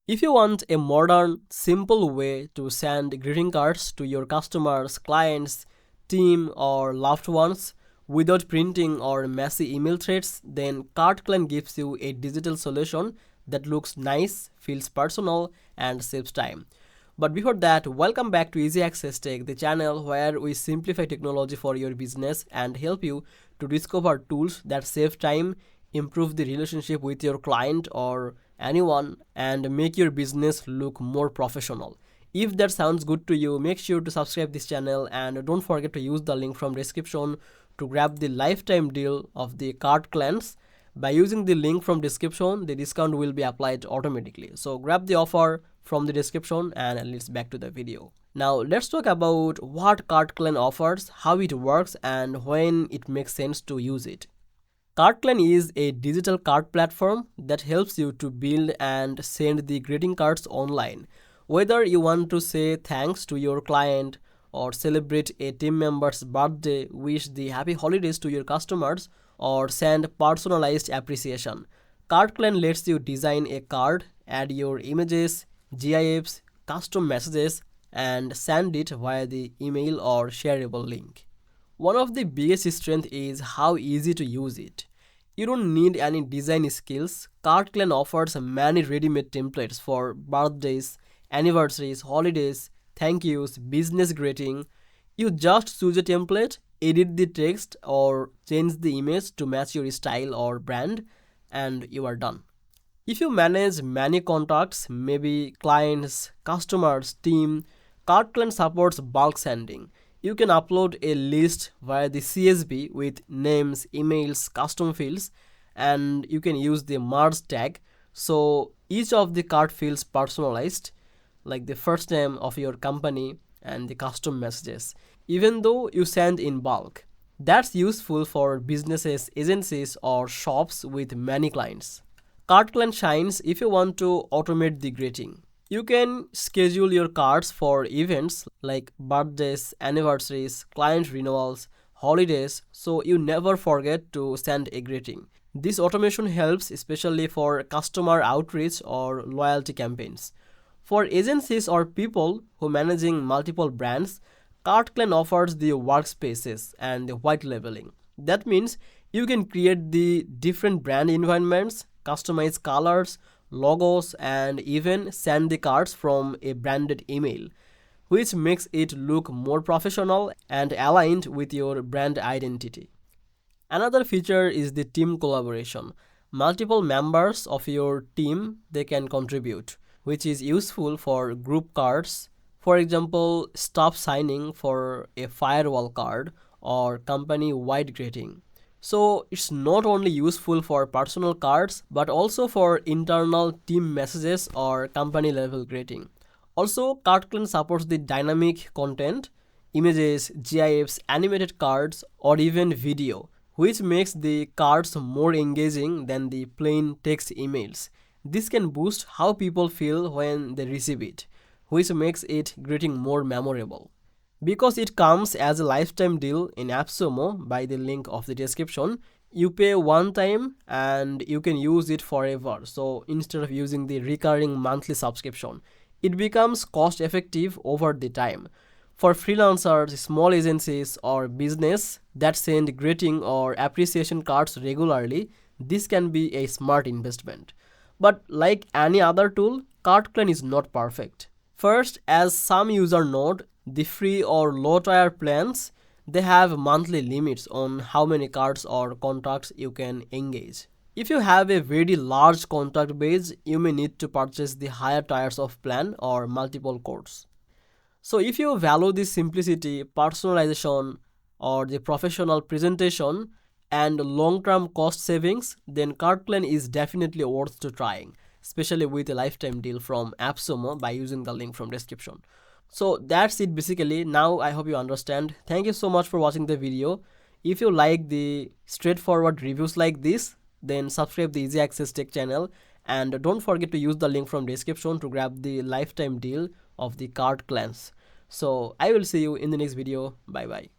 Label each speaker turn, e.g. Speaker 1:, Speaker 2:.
Speaker 1: If you want a modern, simple way to send greeting cards to your customers, clients, team, or loved ones without printing or messy email threads, then CardClan gives you a digital solution that looks nice, feels personal, and saves time. But before that, welcome back to Easy Access Tech, the channel where we simplify technology for your business and help you to discover tools that save time, improve the relationship with your client or anyone, and make your business look more professional. If that sounds good to you, make sure to subscribe this channel and don't forget to use the link from description to grab the lifetime deal of the card clans. By using the link from description, the discount will be applied automatically. So grab the offer from the description and let's back to the video. Now let's talk about what CardClan offers, how it works, and when it makes sense to use it. CardClan is a digital card platform that helps you to build and send the greeting cards online. Whether you want to say thanks to your client or celebrate a team member's birthday, wish the happy holidays to your customers, or send personalized appreciation, CardClan lets you design a card, add your images, GIFs, custom messages, and send it via the email or shareable link. One of the biggest strengths is how easy to use it. You don't need any design skills. CardClan offers many ready-made templates for birthdays, anniversaries, holidays, thank yous, business greeting. You just choose a template, edit the text or change the image to match your style or brand, and you are done. If you manage many contacts, maybe clients, customers, team, CardClan supports bulk sending. You can upload a list via the CSV with names, emails, custom fields, and you can use the merge tag. So each of the card feels personalized, like the first name of your company and the custom messages, even though you send in bulk. That's useful for businesses, agencies, or shops with many clients. CardClan shines if you want to automate the greeting. You can schedule your cards for events like birthdays, anniversaries, client renewals, holidays, so you never forget to send a greeting. This automation helps especially for customer outreach or loyalty campaigns. For agencies or people who are managing multiple brands, CardClan offers the workspaces and the white labeling. That means you can create the different brand environments, customize colors, logos, and even send the cards from a branded email, which makes it look more professional and aligned with your brand identity. Another feature is the team collaboration. Multiple members of your team they can contribute, which is useful for group cards. For example, staff signing for a firewall card or company-wide greeting. So it's not only useful for personal cards but also for internal team messages or company level greeting. Also, CardClan supports the dynamic content, images, GIFs, animated cards, or even video, which makes the cards more engaging than the plain text emails. This can boost how people feel when they receive it, which makes it greeting more memorable. Because it comes as a lifetime deal in AppSumo by the link of the description, you pay one time and you can use it forever. So instead of using the recurring monthly subscription, it becomes cost effective over the time. For freelancers, small agencies, or business that send greeting or appreciation cards regularly, this can be a smart investment. But like any other tool, CardClan is not perfect. First, as some users note, the free or low tier plans they have monthly limits on how many cards or contacts you can engage. If you have a very large contact base, you may need to purchase the higher tiers of plan or multiple codes. So if you value the simplicity, personalization, or the professional presentation and long-term cost savings, then CardClan is definitely worth to trying, especially with a lifetime deal from AppSumo by using the link from description. So that's it basically. Now I hope you understand. Thank you so much for watching the video. If you like the straightforward reviews like this, then subscribe the Easy Access Tech channel and don't forget to use the link from description to grab the lifetime deal of the card clans. So I will see you in the next video. Bye bye.